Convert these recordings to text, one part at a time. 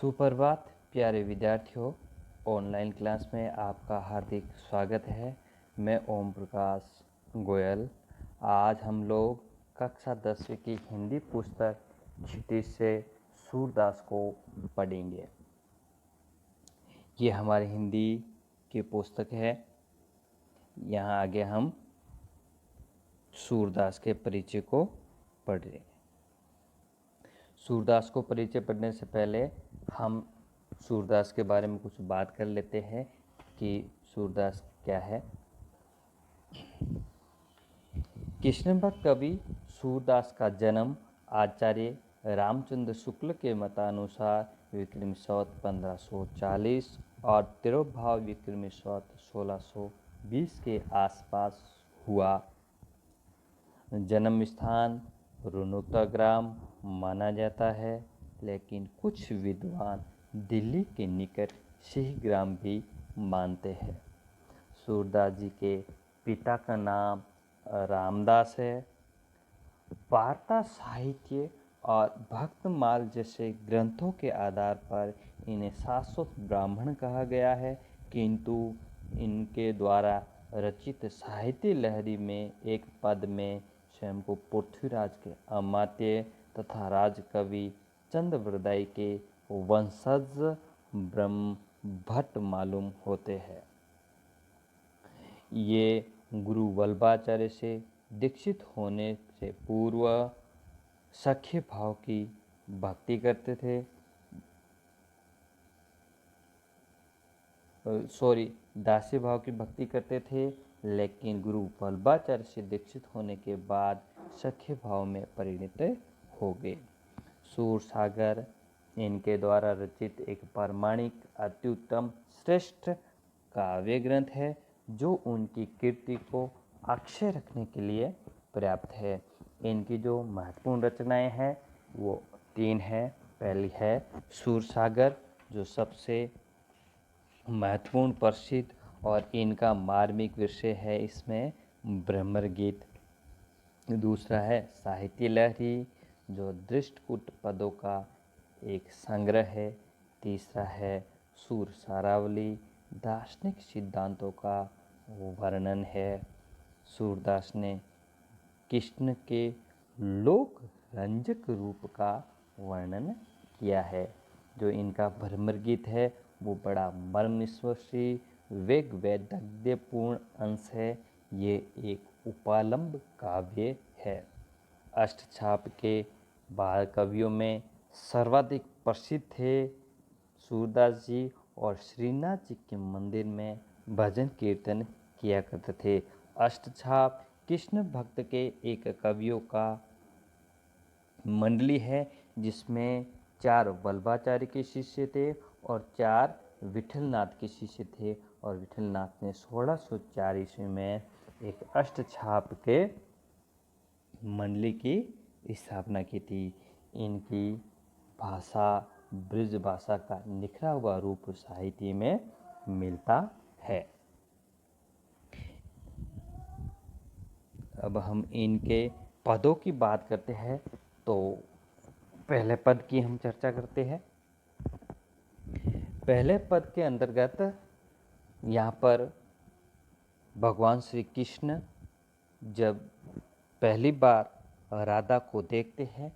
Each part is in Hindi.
सुप्रभात प्यारे विद्यार्थियों, ऑनलाइन क्लास में आपका हार्दिक स्वागत है। मैं ओम प्रकाश गोयल। आज हम लोग कक्षा 10वीं की हिंदी पुस्तक क्षितिज से सूरदास को पढ़ेंगे। ये हमारी हिंदी की पुस्तक है। यहाँ आगे हम सूरदास के परिचय को पढ़ रहे हैं। सूरदास को परिचय पढ़ने से पहले हम सूरदास के बारे में कुछ बात कर लेते हैं कि सूरदास क्या है। कृष्ण भक्त कवि सूरदास का जन्म आचार्य रामचंद्र शुक्ल के मतानुसार विक्रम संवत 1540 और तिरुभाव विक्रम संवत 1620 के आसपास हुआ। जन्म स्थान रुनुता ग्राम माना जाता है, लेकिन कुछ विद्वान दिल्ली के निकट सिंह ग्राम भी मानते हैं। सूरदास जी के पिता का नाम रामदास है। वार्ता साहित्य और भक्तमाल जैसे ग्रंथों के आधार पर इन्हें शाश्वत ब्राह्मण कहा गया है, किंतु इनके द्वारा रचित साहित्य लहरी में एक पद में स्वयं को पृथ्वीराज के अमात्य तथा राजकवि चंद्रवरदाई के वंशज ब्रह्म भट्ट मालूम होते हैं। ये गुरु वल्लभाचार्य से दीक्षित होने से पूर्व सख्य भाव की भक्ति करते थे। दास्य भाव की भक्ति करते थे, लेकिन गुरु वल्लभाचार्य से दीक्षित होने के बाद सख्य भाव में परिणत हो गए। सूरसागर इनके द्वारा रचित एक प्रामाणिक अत्युत्तम श्रेष्ठ काव्य ग्रंथ है, जो उनकी कीर्ति को अक्षय रखने के लिए पर्याप्त है। इनकी जो महत्वपूर्ण रचनाएं हैं वो 3 हैं। पहली है सूरसागर, जो सबसे महत्वपूर्ण प्रसिद्ध और इनका मार्मिक विषय है, इसमें ब्रह्मर गीत। दूसरा है साहित्य लहरी, जो दृष्टकूट पदों का एक संग्रह है। तीसरा है सूरसारावली, दार्शनिक सिद्धांतों का वर्णन है। सूरदास ने कृष्ण के लोक रंजक रूप का वर्णन किया है। जो इनका भ्रमर गीत है वो बड़ा मर्मस्पर्शी वेग वैदग्ध्यपूर्ण अंश है। ये एक उपालंब काव्य है। अष्टछाप के बाल कवियों में सर्वाधिक प्रसिद्ध थे सूरदास जी, और श्रीनाथ जी के मंदिर में भजन कीर्तन किया करते थे। अष्टछाप कृष्ण भक्त के एक कवियों का मंडली है, जिसमें 4 वल्लभाचार्य के शिष्य थे और 4 विठलनाथ के शिष्य थे। और विठलनाथ ने 1604 ईस्वी में एक अष्टछाप के मंडली की स्थापना की थी। इनकी भाषा ब्रज भाषा का निखरा हुआ रूप साहित्य में मिलता है। अब हम इनके पदों की बात करते हैं, तो पहले पद की हम चर्चा करते हैं। पहले पद के अंतर्गत यहाँ पर भगवान श्री कृष्ण जब पहली बार राधा को देखते हैं,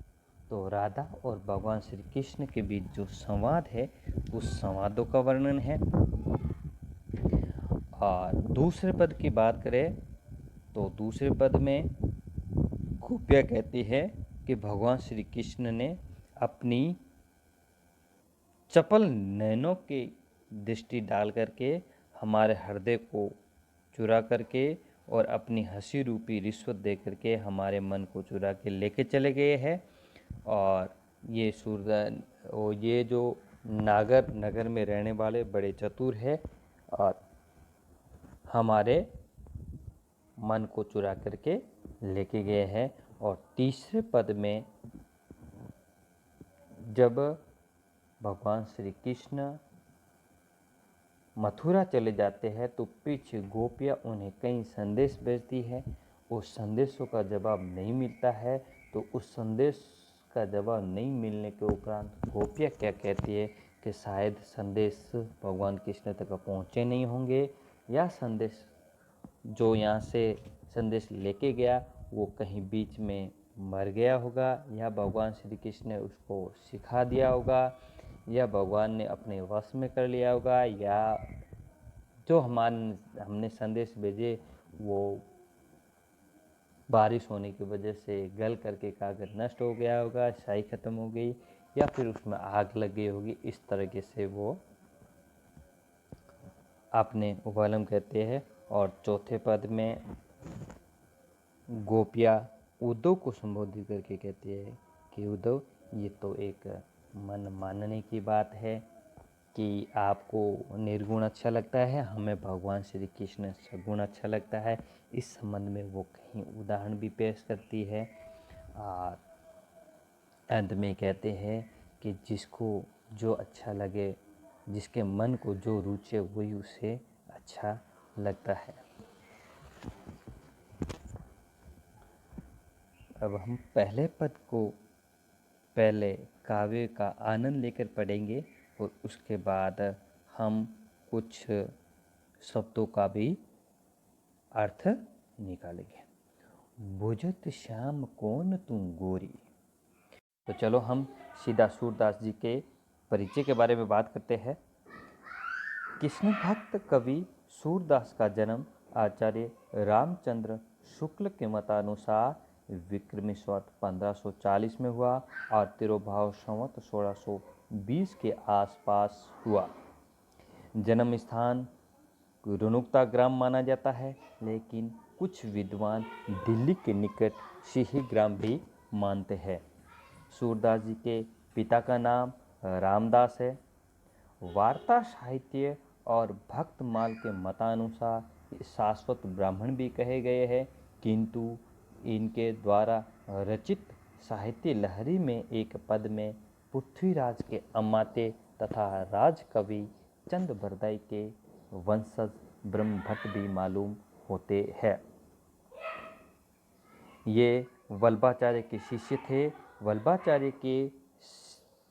तो राधा और भगवान श्री कृष्ण के बीच जो संवाद है उस संवादों का वर्णन है। और दूसरे पद की बात करें तो दूसरे पद में गोपियाँ कहती है कि भगवान श्री कृष्ण ने अपनी चपल नैनों की दृष्टि डाल करके हमारे हृदय को चुरा करके और अपनी हंसी रूपी रिश्वत दे करके हमारे मन को चुरा के लेके चले गए हैं। और ये ये जो नागर नगर में रहने वाले बड़े चतुर है और हमारे मन को चुरा करके लेके गए हैं। और तीसरे पद में जब भगवान श्री कृष्ण मथुरा चले जाते हैं, तो पीछे गोपियाँ उन्हें कई संदेश भेजती है। उस संदेशों का जवाब नहीं मिलता है, तो उस संदेश का जवाब नहीं मिलने के उपरांत गोपियाँ क्या कहती है उसके शायद संदेश भगवान कृष्ण तक पहुँचे नहीं होंगे, या संदेश जो यहाँ से संदेश लेके गया वो कहीं बीच में मर गया होगा, या भगवान श्री कृष्ण ने उसको सिखा दिया होगा, या भगवान ने अपने वश में कर लिया होगा, या जो हमने संदेश भेजे वो बारिश होने की वजह से गल करके कागज नष्ट हो गया होगा, स्याही खत्म हो गई, या फिर उसमें आग लग गई होगी। इस तरीके से वो आपने उपालम कहते हैं। और चौथे पद में गोपिया उद्धव को संबोधित करके कहती है कि उद्धव, ये तो एक मन मानने की बात है कि आपको निर्गुण अच्छा लगता है, हमें भगवान श्री कृष्ण सगुण अच्छा लगता है। इस संबंध में वो कहीं उदाहरण भी पेश करती है। और अंत में कहते हैं कि जिसको जो अच्छा लगे, जिसके मन को जो रुचे वही उसे अच्छा लगता है। अब हम पहले पद को पहले काव्य का आनंद लेकर पढ़ेंगे और उसके बाद हम कुछ शब्दों का भी अर्थ निकालेंगे। बुझत श्याम कौन तुम गोरी। तो चलो हम सीधा सूरदास जी के परिचय के बारे में बात करते हैं। कृष्ण भक्त कवि सूरदास का जन्म आचार्य रामचंद्र शुक्ल के मतानुसार विक्रमी संवत 1540 में हुआ और तिरुभाव संवत 1620 के आसपास हुआ। जन्म स्थान रुनुकता ग्राम माना जाता है, लेकिन कुछ विद्वान दिल्ली के निकट सिही ग्राम भी मानते हैं। सूरदास जी के पिता का नाम रामदास है। वार्ता साहित्य और भक्तमाल के मतानुसार शाश्वत ब्राह्मण भी कहे गए हैं, किंतु इनके द्वारा रचित साहित्य लहरी में एक पद में पृथ्वीराज के अमात्य तथा राजकवि चंद बरदाई के वंशज ब्रह्मभट्ट भी मालूम होते हैं। ये वल्लभाचार्य के शिष्य थे।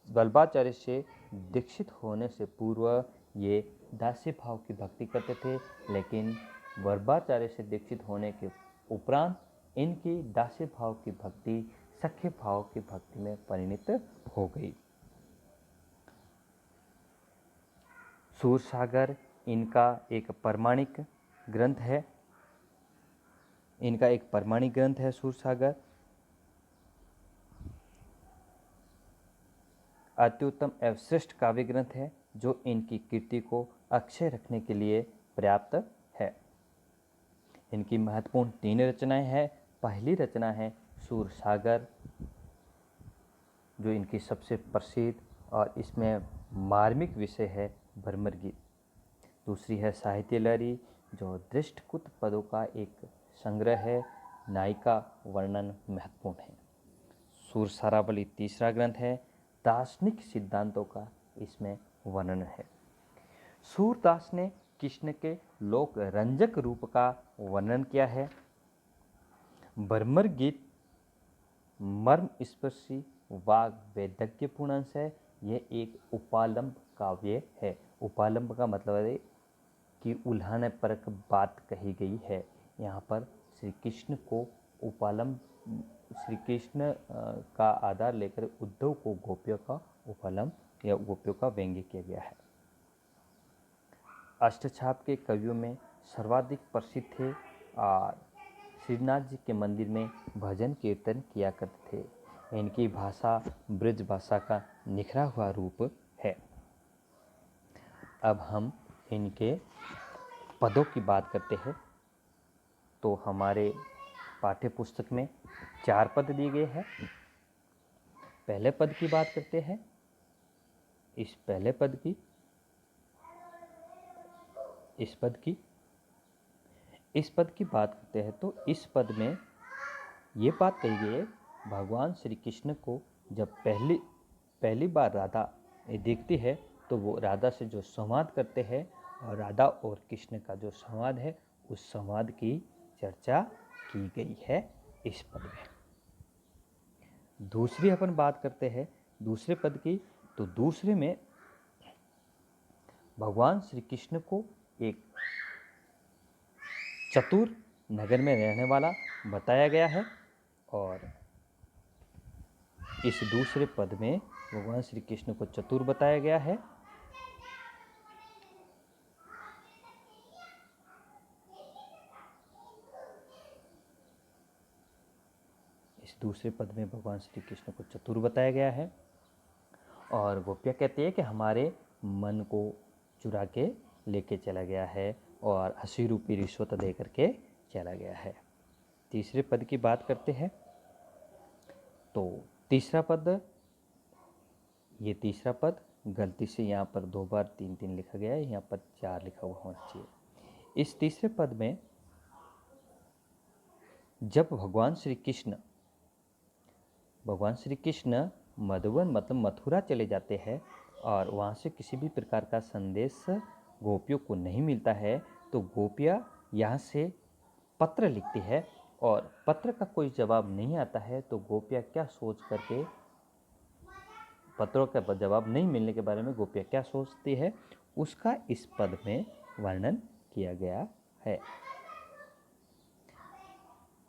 वल्लभाचार्य से दीक्षित होने से पूर्व ये दास्य भाव की भक्ति करते थे, लेकिन वल्लभाचार्य से दीक्षित होने के उपरांत इनकी दास्य भाव की भक्ति सख्य भाव की भक्ति में परिणत हो गई। सूरसागर इनका एक प्रमाणिक ग्रंथ है। सूरसागर अत्युत्तम एवं श्रेष्ठ काव्य ग्रंथ है जो इनकी कीर्ति को अक्षय रखने के लिए पर्याप्त है। इनकी महत्वपूर्ण 3 रचनाएं हैं। पहली रचना है सूरसागर, जो इनकी सबसे प्रसिद्ध और इसमें मार्मिक विषय है भ्रमर गीत। दूसरी है साहित्य लहरी, जो दृष्टकुत पदों का एक संग्रह है। नायिका वर्णन महत्वपूर्ण है। सूरसारावली तीसरा ग्रंथ है। दार्शनिक सिद्धांतों का इसमें वर्णन है। सूरदास ने कृष्ण के लोक रंजक रूप का वर्णन किया है। भ्रमर गीत मर्म स्पर्शी वाग वैदग्ध्यपूर्ण अंश है। यह एक उपालंब काव्य है। उपालंब का मतलब है कि उल्हाने परक बात कही गई है। यहाँ पर श्री कृष्ण को उपालंब, श्री कृष्ण का आधार लेकर उद्धव को गोपियों का उपालंब या गोपियों का व्यंग्य किया गया है। अष्टछाप के कवियों में सर्वाधिक प्रसिद्ध थे और श्रीनाथ जी के मंदिर में भजन कीर्तन किया करते थे। इनकी भाषा ब्रज भाषा का निखरा हुआ रूप है। अब हम इनके पदों की बात करते हैं। तो हमारे पाठ्य पुस्तक में 4 पद दिए गए हैं। पहले पद की बात करते हैं। इस पद की बात करते हैं तो इस पद में ये बात कही गई है, भगवान श्री कृष्ण को जब पहली बार राधा देखती है तो वो राधा से जो संवाद करते हैं और राधा और कृष्ण का जो संवाद है उस संवाद की चर्चा की गई है इस पद में। दूसरी अपन बात करते हैं दूसरे पद की। तो दूसरे में भगवान श्री कृष्ण को एक चतुर नगर में रहने वाला बताया गया है और इस दूसरे पद में भगवान श्री कृष्ण को चतुर बताया गया है। इस दूसरे पद में भगवान श्री कृष्ण को चतुर बताया गया है और गोपियाँ कहती है कि हमारे मन को चुरा के लेके चला गया है और हंसी रूपी रिश्वत दे करके चला गया है। तीसरे पद की बात करते हैं तो तीसरा पद, ये तीसरा पद गलती से यहाँ पर 2 बार 3-3 लिखा गया है, यहाँ पर 4 लिखा हुआ होना चाहिए। इस तीसरे पद में जब भगवान श्री कृष्ण मधुवन मतलब मथुरा चले जाते हैं और वहाँ से किसी भी प्रकार का संदेश गोपियों को नहीं मिलता है, तो गोपियाँ यहाँ से पत्र लिखती है और पत्र का कोई जवाब नहीं आता है, तो गोपियाँ क्या सोच करके, पत्रों का जवाब नहीं मिलने के बारे में गोपियाँ क्या सोचती है, उसका इस पद में वर्णन किया गया है।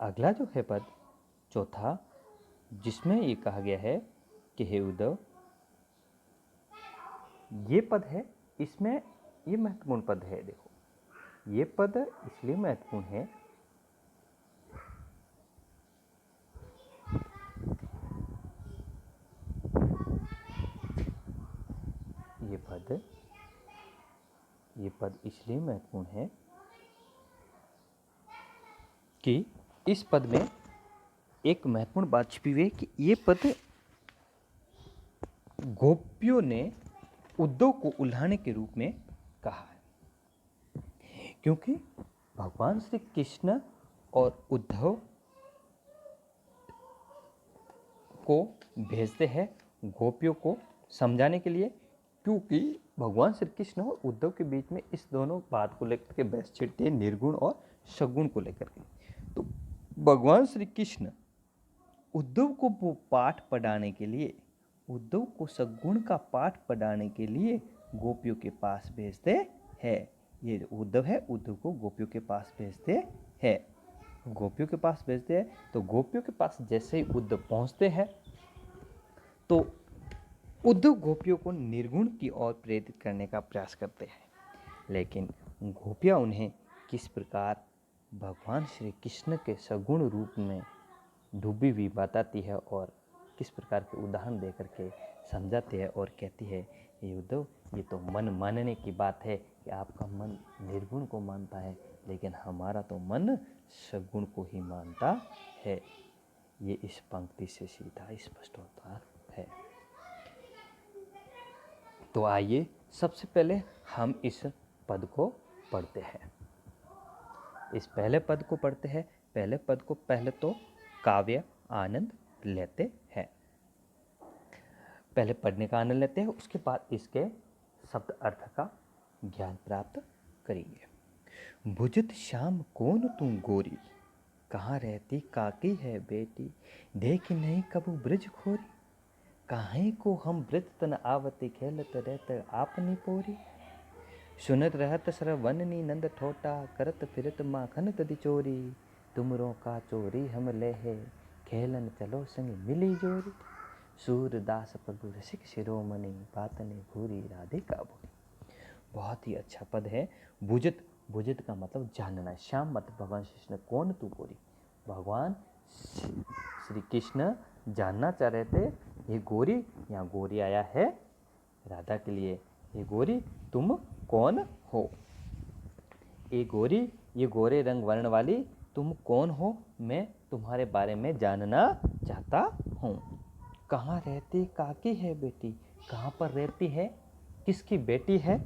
अगला जो है पद चौथा, जिसमें ये कहा गया है कि हे उद्धव, ये पद है, इसमें ये महत्वपूर्ण पद है। देखो, ये पद इसलिए महत्वपूर्ण है, ये पद इसलिए महत्वपूर्ण है कि इस पद में एक महत्वपूर्ण बात छिपी हुई है कि ये पद गोपियों ने उद्धव को उल्हाने के रूप में कहा है, क्योंकि भगवान श्री कृष्ण और उद्धव को भेजते हैं गोपियों को समझाने के लिए, क्योंकि भगवान श्री कृष्ण और उद्धव के बीच में इस दोनों बात को लेकर के बहस छिड़ती है, निर्गुण और सगुण को लेकर के। तो भगवान श्री कृष्ण उद्धव को वो पाठ पढ़ाने के लिए, उद्धव को सगुण का पाठ पढ़ाने के लिए गोपियों के पास भेजते हैं। ये उद्धव है, उद्धव को गोपियों के पास भेजते हैं, गोपियों के पास भेजते हैं। तो गोपियों के पास जैसे ही उद्धव पहुंचते हैं तो उद्धव गोपियों को निर्गुण की ओर प्रेरित करने का प्रयास करते हैं, लेकिन गोपियाँ उन्हें किस प्रकार भगवान श्री कृष्ण के सगुण रूप में डूबी हुई बताती है और किस प्रकार के उदाहरण दे करके समझाती है और कहती है, ये उद्धव, ये तो मन मानने की बात है कि आपका मन निर्गुण को मानता है, लेकिन हमारा तो मन सगुण को ही मानता है। ये इस पंक्ति से सीधा स्पष्ट होता है। तो आइए सबसे पहले हम इस पद को पढ़ते हैं। इस पहले पद को पढ़ते हैं। पहले पद को पहले तो काव्य आनंद लेते हैं, पहले पढ़ने का आनंद लेते हैं, उसके बाद इसके शब्द अर्थ का ज्ञान प्राप्त करेंगे। भुजत श्याम कौन तू गोरी, कहाँ रहती काकी है बेटी, देख नहीं कबू ब्रज खोरी, काहे को हम ब्रज तन आवती, खेलत रहत आपनी पोरी, सुनत रहत सरवननी नंद ठोटा, करत फिरत माखन तदी चोरी, तुमरों का चोरी हम ले है, खेलन चलो संग मिली जोरी, सूरदास प्रभु रसिक शिरोमणि, बातने भूरी राधिका बोली। बहुत ही अच्छा पद है। बुझत, बुझत का मतलब जानना, श्याम मतलब भगवान कृष्ण कौन तू गोरी, भगवान श्री कृष्ण जानना चाह रहे थे, ये गोरी, यहाँ गोरी आया है राधा के लिए, ये गोरी तुम कौन हो, ये गोरी, ये गोरे रंग वर्ण वाली तुम कौन हो, मैं तुम्हारे बारे में जानना चाहता हूँ। कहाँ रहती काकी है बेटी, कहाँ पर रहती है, किसकी बेटी है,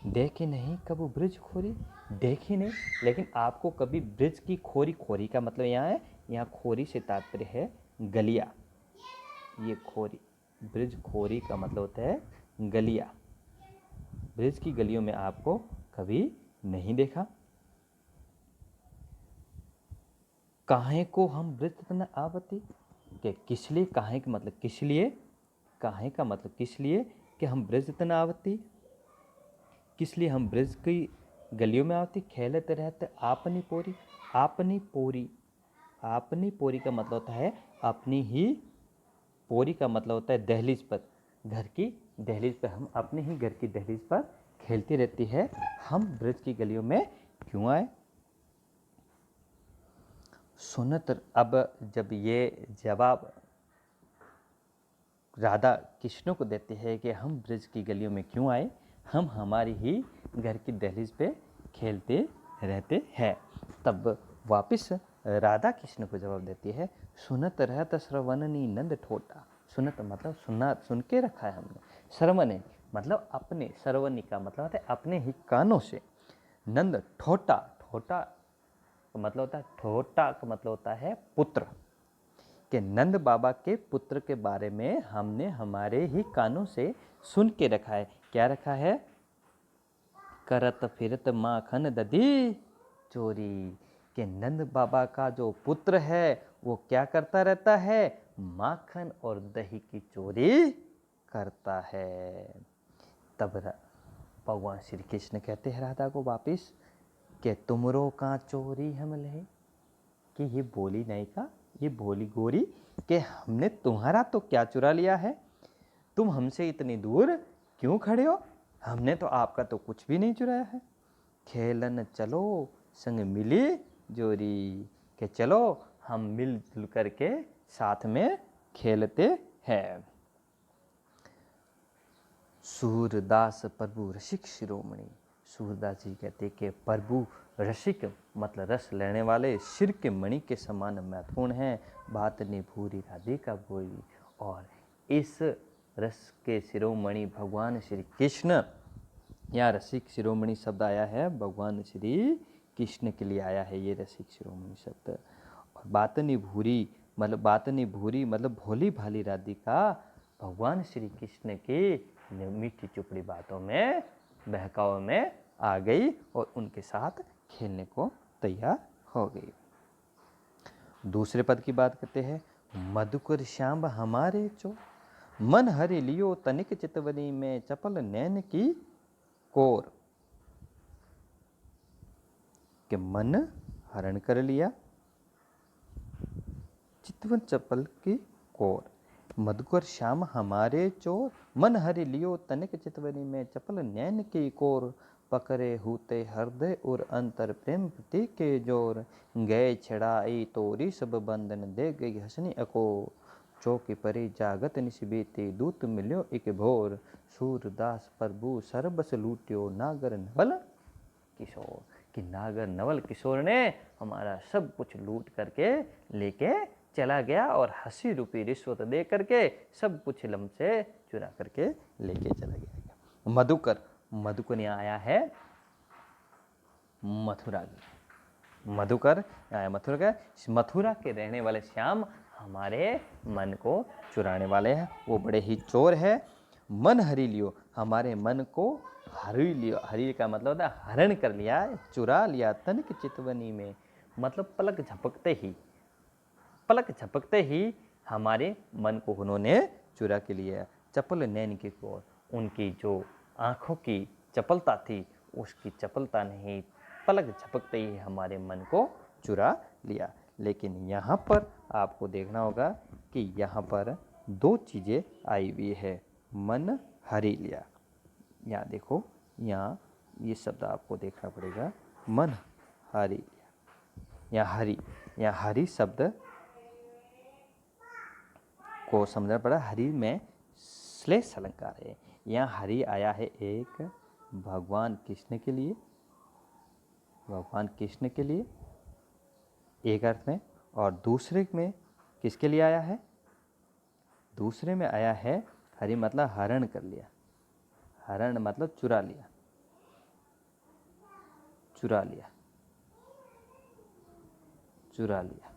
देखी नहीं कबू ब्रज खोरी, देखी नहीं, लेकिन आपको कभी ब्रज की खोरी, खोरी का मतलब यहाँ है, यहाँ खोरी से तात्पर्य है गलिया, ये खोरी, ब्रज खोरी का मतलब होता है गलिया, ब्रज की गलियों में आपको कभी नहीं देखा। काहे को हम ब्रज तन आवती, कि किस लिए, काहे का मतलब किस लिए, काहे का मतलब किस लिए कि हम ब्रज तन आवती, किस लिए हम ब्रज की गलियों में आती खेलते रहते आपनी पोरी। आपनी पोरी, आपनी पोरी का मतलब होता है अपनी ही, पोरी का मतलब होता है दहलीज पर, घर की दहलीज पर। हम अपने ही घर की दहलीज पर खेलती रहती है, हम ब्रज की गलियों में क्यों आए। सुनत, अब जब ये जवाब राधा कृष्ण को देती है कि हम ब्रज की गलियों में क्यों आए, हम हमारी ही घर की दहलीज पे खेलते रहते हैं, तब वापस राधा कृष्ण को जवाब देती है, सुनत रहत श्रवणनी नंद ठोटा। सुनत मतलब सुना, सुन के रखा है हमने। श्रवणे मतलब अपने, श्रवणी का मतलब होता है अपने ही कानों से। नंद ठोटा, ठोटा का मतलब होता है, ठोटा का मतलब होता है पुत्र, कि नंद बाबा के पुत्र के बारे में हमने हमारे ही कानों से सुन के रखा है। क्या रखा है? करत फिरत माखन दधी चोरी, कि नंद बाबा का जो पुत्र है वो क्या करता रहता है? माखन और दही की चोरी करता है। तब भगवान श्री कृष्ण कहते हैं राधा को वापिस कि तुमरो का चोरी हम ले, कि ये बोली नहीं का, ये बोली गोरी, कि हमने तुम्हारा तो क्या चुरा लिया है, तुम हमसे इतनी दूर क्यों खड़े हो, हमने तो आपका तो कुछ भी नहीं चुराया है। खेलन चलो संग मिली जोरी, कि चलो हम मिलजुल करके साथ में खेलते हैं। सूरदास प्रभु रसिक शिरोमणि, सूरदास जी कहते कि प्रभु रसिक मतलब रस लेने वाले सिर के मणि के समान महत्वपूर्ण हैं। बात ने भूरी राधिका बोली, और इस रस के शिरोमणि भगवान श्री कृष्ण, यहाँ रसिक शिरोमणि शब्द आया है भगवान श्री कृष्ण के लिए आया है ये रसिक शिरोमणि शब्द। और बातनी भूरी मतलब, बातनी भूरी मतलब भोली भाली राधिका भगवान श्री कृष्ण की मीठी चुपड़ी बातों में, बहकाव में आ गई और उनके साथ खेलने को तैयार हो गई। दूसरे पद की बात करते हैं, मधुकर श्याम हमारे चो, मन हरि लियो तनिक चितवनी में चपल नैन की कोर, के मन हरण कर लिया चितवन चपल की कोर। मधुकर श्याम हमारे चोर, मन हरि लियो तनिक चितवनी में चपल नैन की कोर, पकड़े हुते हृदय और अंतर प्रेम प्रतीक के जोर, गए छड़ाई तोरी सब बंधन दे गई हसनी अकोर, चौकी परी जागत निशिबीती दूत मिल्यो एक भोर, सूरदास प्रभु सरबस लूट्यो नागर नवल किशोर, कि नागर नवल किशोर ने हमारा सब कुछ लूट करके लेके चला गया और हंसी रूपी रिश्वत दे करके सब कुछ हमसे चुरा करके लेके चला गया। मधुकर, मधुकर यहाँ आया है मथुरा, मधुकर आया मथुरा का, मथुरा के रहने वाले श्याम हमारे मन को चुराने वाले हैं, वो बड़े ही चोर है। मन हरि लियो, हमारे मन को हरि लियो, हरि का मतलब होता है हरण कर लिया, चुरा लिया तनिक चितवनी में, मतलब पलक झपकते ही, पलक झपकते ही हमारे मन को उन्होंने चुरा के लिया। चपल नैन की कोर, उनकी जो आँखों की चपलता थी उसकी चपलता ने ही पलक झपकते ही हमारे मन को चुरा लिया। लेकिन यहाँ पर आपको देखना होगा कि यहाँ पर दो चीज़ें आई हुई है, मन हरि लिया। यहाँ देखो, यहाँ ये शब्द आपको देखना पड़ेगा, मन हरि लिया। यहाँ हरि शब्द को समझना पड़ा, हरि में श्लेष अलंकार है। यहाँ हरि आया है एक भगवान कृष्ण के लिए, भगवान कृष्ण के लिए एक अर्थ में, और दूसरे में किसके लिए आया है? दूसरे में आया है हरि मतलब हरण कर लिया, हरण मतलब चुरा लिया, चुरा लिया, चुरा लिया।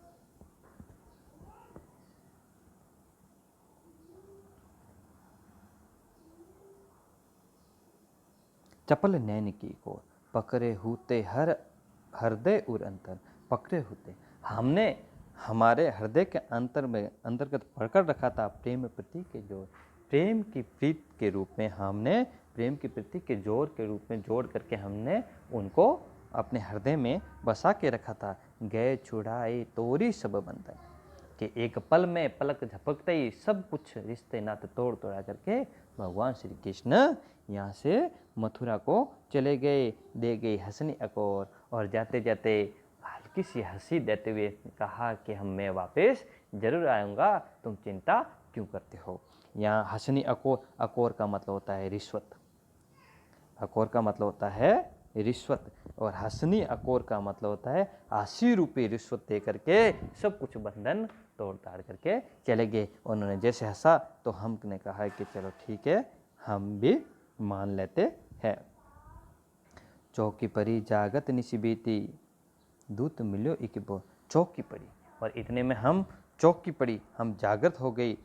चपल नैन की कोर, पकड़े होते हर हृदय और अंतर, पकड़े होते हमने हमारे हृदय के अंतर में अंतर्गत पकड़ रखा था प्रेम प्रतीक के जोर, प्रेम की प्रीत के रूप में हमने प्रेम के प्रतीक के जोर के रूप में जोड़ करके हमने उनको अपने हृदय में बसा के रखा था। गए छुड़ाए तोरी सब बंधन, कि एक पल में पलक झपकते ही सब कुछ रिश्ते नाते तोड़ तोड़ा करके भगवान श्री कृष्ण यहाँ से मथुरा को चले गए। दे गई हंसनी अकोर, और जाते जाते हल्की सी हंसी देते हुए कहा कि मैं वापस जरूर आऊँगा, तुम चिंता क्यों करते हो। यहाँ हंसनी अकोर, अकोर का मतलब होता है रिश्वत, अकोर का मतलब होता है रिश्वत, और हंसनी अकोर का मतलब होता है 80 रुपये रिश्वत दे करके सब कुछ बंधन तोड़ ताड़ करके चले गए। उन्होंने जैसे हंसा तो हमने कहा कि चलो ठीक है, हम भी मान लेते हैं। चौकी परी जागत निशी बीती, दूत मिलो एक बो, चौकी पड़ी, और इतने में हम चौकी पड़ी, हम जागृत हो गई,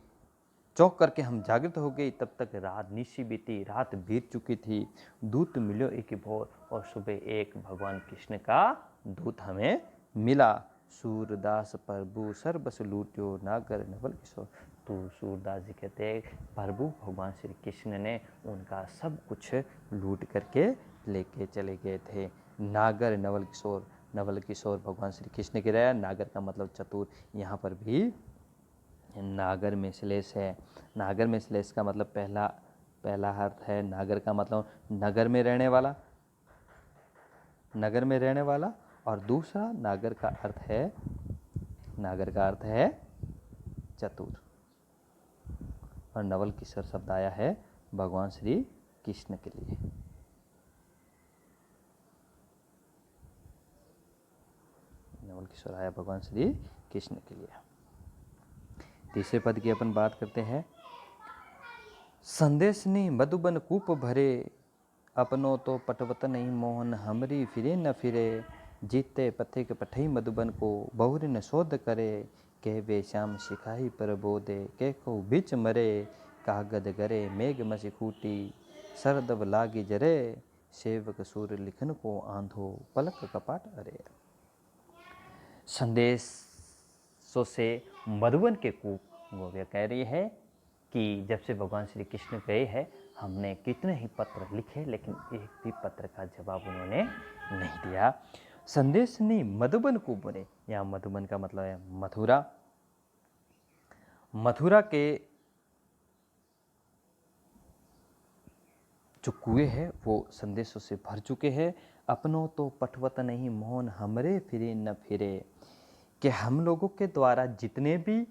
चौक करके हम जागृत हो गई। तब तक रात निशी बीती, रात बीत चुकी थी। दूत मिलो एक भोर, और सुबह एक भगवान कृष्ण का दूत हमें मिला। सूरदास प्रभु सर्वस लूट्यो, नागर नवल किशोर। तो सूरदास जी कहते हैं प्रभु भगवान श्री कृष्ण ने उनका सब कुछ लूट करके लेके चले गए थे। नागर नवल किशोर, नवल किशोर भगवान श्री कृष्ण के रहा। नागर का मतलब चतुर, यहाँ पर भी नागर में श्लेष है। नागर में श्लेष का मतलब पहला अर्थ है नागर का मतलब नगर में रहने वाला, नगर में रहने वाला, और दूसरा नागर का अर्थ है चतुर। और नवल किशोर शब्द आया है भगवान श्री कृष्ण के लिए। नवल किशोर आया भगवान श्री कृष्ण के लिए। तीसरे पद की अपन बात करते हैं। संदेश ने मधुबन कूप भरे, अपनों तो पटवत नहीं मोहन, हमरी फिरे न फिरे। जीते पथिक पठई मधुबन को, बहुरी न शोध करे। कह वे श्याम सिखाई पर बोधे, कह को बीच मरे। कागद गरे मेघ मसी खूटी, सरदब लागी जरे। सेवक सूर लिखन को आंधो, पलक कपाट अरे। संदेशों से मधुबन के कूप, गोव्या कह रही है कि जब से भगवान श्री कृष्ण गए हैं हमने कितने ही पत्र लिखे, लेकिन एक भी पत्र का जवाब उन्होंने नहीं दिया। संदेश ने मधुबन कूप बने, यहाँ मधुबन का मतलब है मथुरा। मथुरा के जो कुएं हैं वो संदेशों से भर चुके हैं। अपनों तो पटवत नहीं मोहन, हमरे फिरे न फिरे, कि हम लोगों के द्वारा जितने भी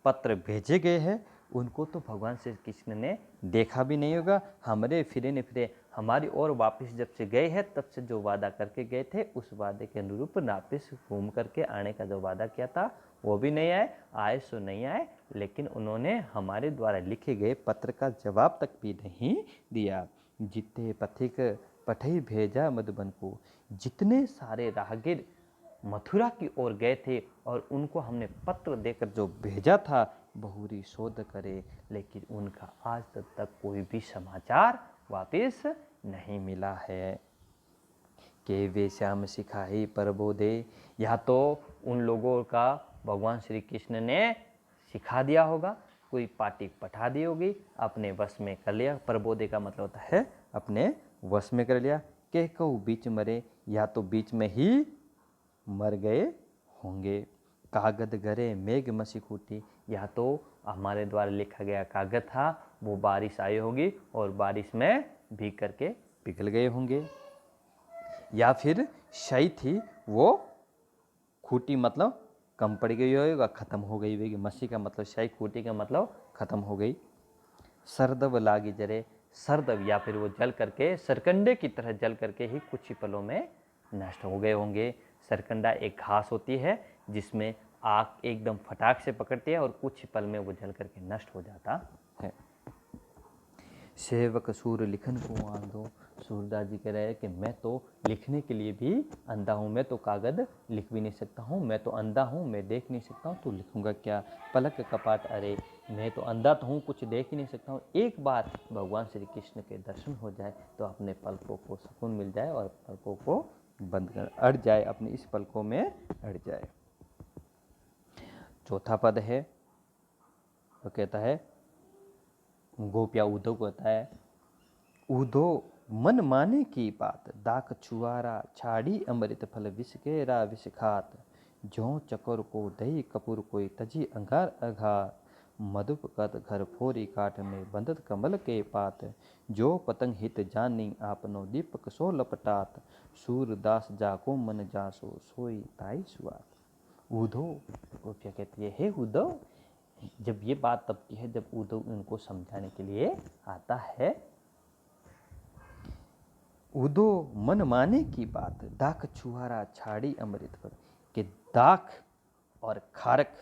पत्र भेजे गए हैं उनको तो भगवान श्री कृष्ण ने देखा भी नहीं होगा। हमरे फिरे न फिरे, हमारी ओर वापस जब से गए हैं तब से जो वादा करके गए थे उस वादे के अनुरूप वापस घूम करके आने का जो वादा किया था वो भी नहीं आए। आए सो नहीं आए, लेकिन उन्होंने हमारे द्वारा लिखे गए पत्र का जवाब तक भी नहीं दिया। जितने पथिक पठई भेजा मधुबन को, जितने सारे राहगीर मथुरा की ओर गए थे और उनको हमने पत्र देकर जो भेजा था बहुरी शोध करे, लेकिन उनका आज तक कोई भी समाचार वापस नहीं मिला है। के वे श्याम सिखाई परबोधे, या तो उन लोगों का भगवान श्री कृष्ण ने सिखा दिया होगा, कोई पार्टी पठा दी होगी, अपने वश में कर लिया। परबोधे का मतलब होता है अपने वश में कर लिया। के कहू बीच मरे, या तो बीच में ही मर गए होंगे। कागद गरे मेघ मसी खूटी, या तो हमारे द्वारा लिखा गया कागज था वो बारिश आई होगी और बारिश में भीग करके पिघल गए होंगे। या फिर शाई थी वो खूटी मतलब कम पड़ गई होगा, खत्म हो गई होगी। मसी का मतलब शाई, खूटी का मतलब खत्म हो गई। सरदब लागी जरे, सरदब या फिर वो जल करके सरकंडे की तरह जल करके ही कुछ ही पलों में नष्ट हो गए होंगे। सरकंडा एक घास होती है जिसमें आग एकदम फटाक से पकड़ती है और कुछ ही पल में वो जल करके नष्ट हो जाता है। सेवक सूर लिखन को आंधो, सूरदास जी कह रहे हैं कि मैं तो लिखने के लिए भी अंधा हूँ, मैं तो कागज लिख भी नहीं सकता हूँ, मैं तो अंधा हूँ, मैं देख नहीं सकता हूँ, तो लिखूंगा क्या। पलक कपाट अरे, मैं तो अंधा तो हूँ, कुछ देख ही नहीं सकता हूँ। एक बार भगवान श्री कृष्ण के दर्शन हो जाए तो अपने पलकों को सुकून मिल जाए और पलकों को बंद कर अड़ जाए, अपने इस पलकों में अड़ जाए। चौथा पद है वो कहता है, गोपिया उद्धव को कहता है, ऊधो मन माने की बात, दाख छुआरा छाड़ी अमृत फल विष केरा विष खात। ज्यों चकोर को दही कपूर कोई तजी अंगार अघात। मधुप कत घर फोरी काठ में बंधत कमल के पात। जो पतंग हित जानी आपनो दीपक सो लपटात। सूरदास जाको मन जासो सोई ताई सुआत। उद्धव गोपियाँ कहती है, हे उद्धव, जब ये बात तब की है जब उद्धव उनको समझाने के लिए आता है। उद्धव मन माने की बात, दाख छुहारा छाड़ी अमृत पर, कि दाख और खारक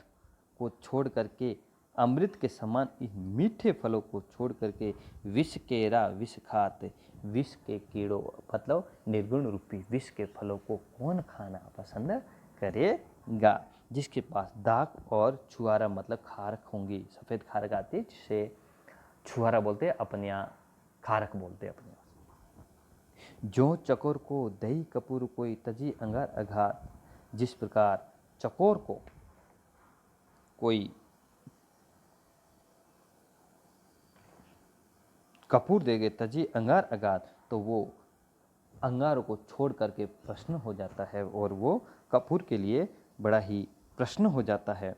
को छोड़ करके अमृत के समान इन मीठे फलों को छोड़ करके विष केरा विष खात। विष के कीड़ों मतलब निर्गुण रूपी विष के फलों को कौन खाना पसंद करेगा। जिसके पास दाख और छुआरा मतलब खारक होंगी, सफ़ेद खारक आती है जिसे छुआरा बोलते हैं, अपने यहाँ खारक बोलते हैं अपने यहाँ। जो चकोर को दही कपूर कोई तजी अंगार अघात। जिस प्रकार चकोर को कोई कपूर देगे तजी अंगार अघात, तो वो अंगारों को छोड़ करके प्रश्न हो जाता है और वो कपूर के लिए बड़ा ही प्रश्न हो जाता है।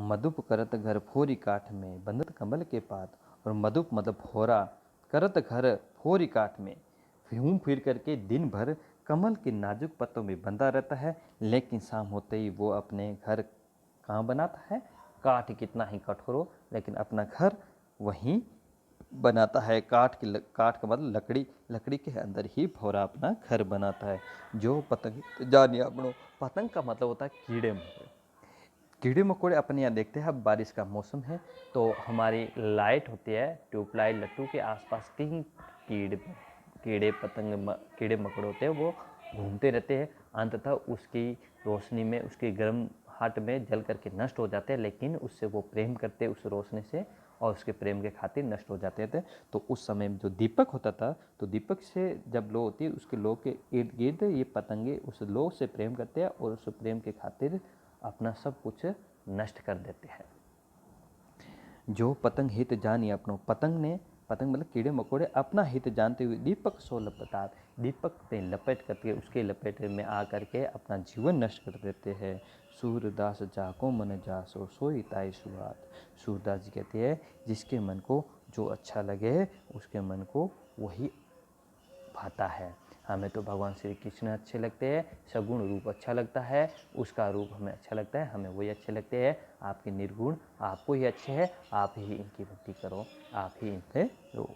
मधुप करत घर फोरी काठ में बंधत कमल के पात। और मधुप मतलब फोरा, करत घर फोरी काठ में घूम फिर करके दिन भर कमल के नाजुक पत्तों में बंधा रहता है, लेकिन शाम होते ही वो अपने घर कहाँ बनाता है, काठ कितना ही कठोर हो लेकिन अपना घर वहीं बनाता है। काठ का मतलब लकड़ी के अंदर ही भौरा अपना घर बनाता है। जो पतंग जानिए अपनो, पतंग का मतलब होता है कीड़े मकोड़े। कीड़े मकोड़े अपने यहाँ देखते हैं, अब बारिश का मौसम है तो हमारी लाइट होती है, ट्यूबलाइट लट्टू के आसपास कहीं कीड़े मकोड़े होते हैं, वो घूमते रहते हैं। अंततः उसकी रोशनी में, उसकी गर्म हाट में जल करके नष्ट हो जाते हैं, लेकिन उससे वो प्रेम करते उस रोशनी से और उसके प्रेम के खातिर नष्ट हो जाते थे। तो उस समय जो दीपक होता था, तो दीपक से जब लो होती है, उसके लो के इर्द गिर्द ये पतंगे उस लो से प्रेम करते हैं और उस प्रेम के खातिर अपना सब कुछ नष्ट कर देते हैं। जो पतंग हित जानी अपनो, पतंग मतलब कीड़े मकोड़े अपना हित जानते हुए दीपक सो लपटात, दीपक पे लपेट करके उसके लपेटे में आ करके अपना जीवन नष्ट कर देते हैं। सूरदास जाको मन जासो सोई ताई सुआत। सूरदास जी कहते हैं, जिसके मन को जो अच्छा लगे उसके मन को वही भाता है। हमें तो भगवान श्री कृष्ण अच्छे लगते हैं, सगुण रूप अच्छा लगता है, उसका रूप हमें अच्छा लगता है, हमें वही अच्छे लगते हैं। आपके निर्गुण आपको ही अच्छे हैं, आप ही इनकी भक्ति करो, आप ही इन पे रो।